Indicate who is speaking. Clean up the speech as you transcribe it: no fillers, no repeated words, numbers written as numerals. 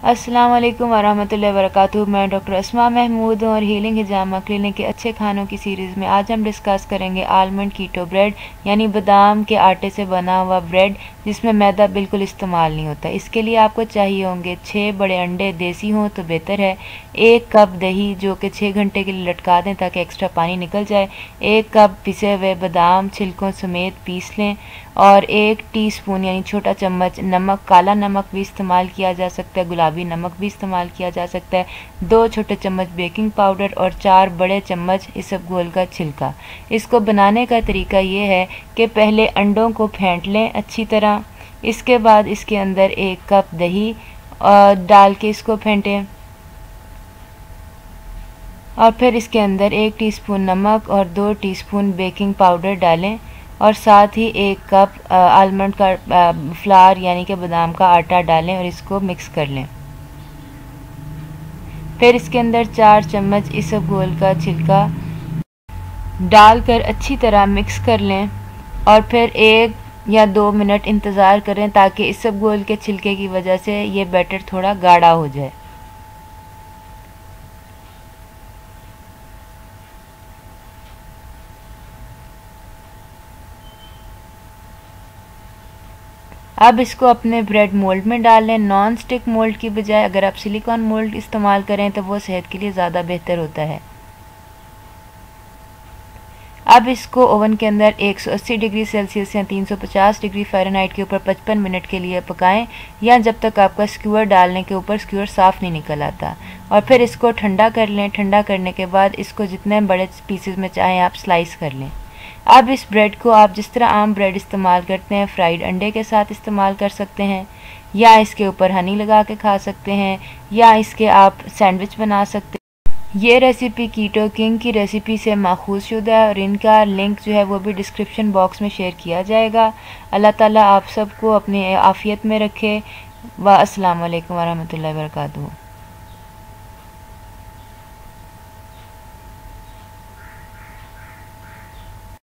Speaker 1: अस्सलाम वालेकुम वरहमतुल्लाहि वबरकातुहू। मैं डॉक्टर अस्मा महमूद हूँ और हीलिंग हिजामा क्लिनिक के अच्छे खानों की सीरीज़ में आज हम डिस्कस करेंगे आलमंड कीटो ब्रेड, यानी बादाम के आटे से बना हुआ ब्रेड जिसमें मैदा बिल्कुल इस्तेमाल नहीं होता। इसके लिए आपको चाहिए होंगे 6 बड़े अंडे, देसी हों तो बेहतर है, 1 कप दही जो कि 6 घंटे के लिए लटका दें ताकि एक्स्ट्रा पानी निकल जाए, 1 कप पिसे हुए बादाम छिलकों समेत पीस लें और 1 टीस्पून यानी छोटा चम्मच नमक, काला नमक भी इस्तेमाल किया जा सकता है, गुलाबी नमक भी इस्तेमाल किया जा सकता है, 2 छोटे चम्मच बेकिंग पाउडर और 4 बड़े चम्मच इसबगोल का छिलका। इसको बनाने का तरीका ये है कि पहले अंडों को फेंट लें अच्छी तरह, इसके बाद इसके अंदर 1 कप दही डाल के इसको फेंटें और फिर इसके अंदर 1 टीस्पून नमक और 2 टीस्पून बेकिंग पाउडर डालें और साथ ही 1 कप आलमंड का फ्लावर यानी कि बादाम का आटा डालें और इसको मिक्स कर लें। फिर इसके अंदर 4 चम्मच इसबगोल का छिलका डालकर अच्छी तरह मिक्स कर लें और फिर 1 या 2 मिनट इंतज़ार करें ताकि इसबगोल के छिलके की वजह से ये बैटर थोड़ा गाढ़ा हो जाए। अब इसको अपने ब्रेड मोल्ड में डाल लें। नॉन स्टिक मोल्ड की बजाय अगर आप सिलिकॉन मोल्ड इस्तेमाल करें तो वो सेहत के लिए ज़्यादा बेहतर होता है। अब इसको ओवन के अंदर 180 डिग्री सेल्सियस या 350 डिग्री फ़ारेनहाइट के ऊपर 55 मिनट के लिए पकाएं या जब तक आपका स्क्यूअर डालने के ऊपर स्क्यूअर साफ़ नहीं निकल आता। और फिर इसको ठंडा कर लें। ठंडा करने के बाद इसको जितने बड़े पीसेस में चाहें आप स्लाइस कर लें। अब इस ब्रेड को आप जिस तरह आम ब्रेड इस्तेमाल करते हैं फ्राइड अंडे के साथ इस्तेमाल कर सकते हैं या इसके ऊपर हनी लगा के खा सकते हैं या इसके आप सैंडविच बना सकते हैं। ये रेसिपी कीटो किंग की रेसिपी से माखूज़ शुदा है और इनका लिंक जो है वो भी डिस्क्रिप्शन बॉक्स में शेयर किया जाएगा। अल्लाह ताला आप सबको अपनी आफ़ियत में रखे। व अस्सलाम वालेकुम वरहमतुल्लाहि वबरकातुहू।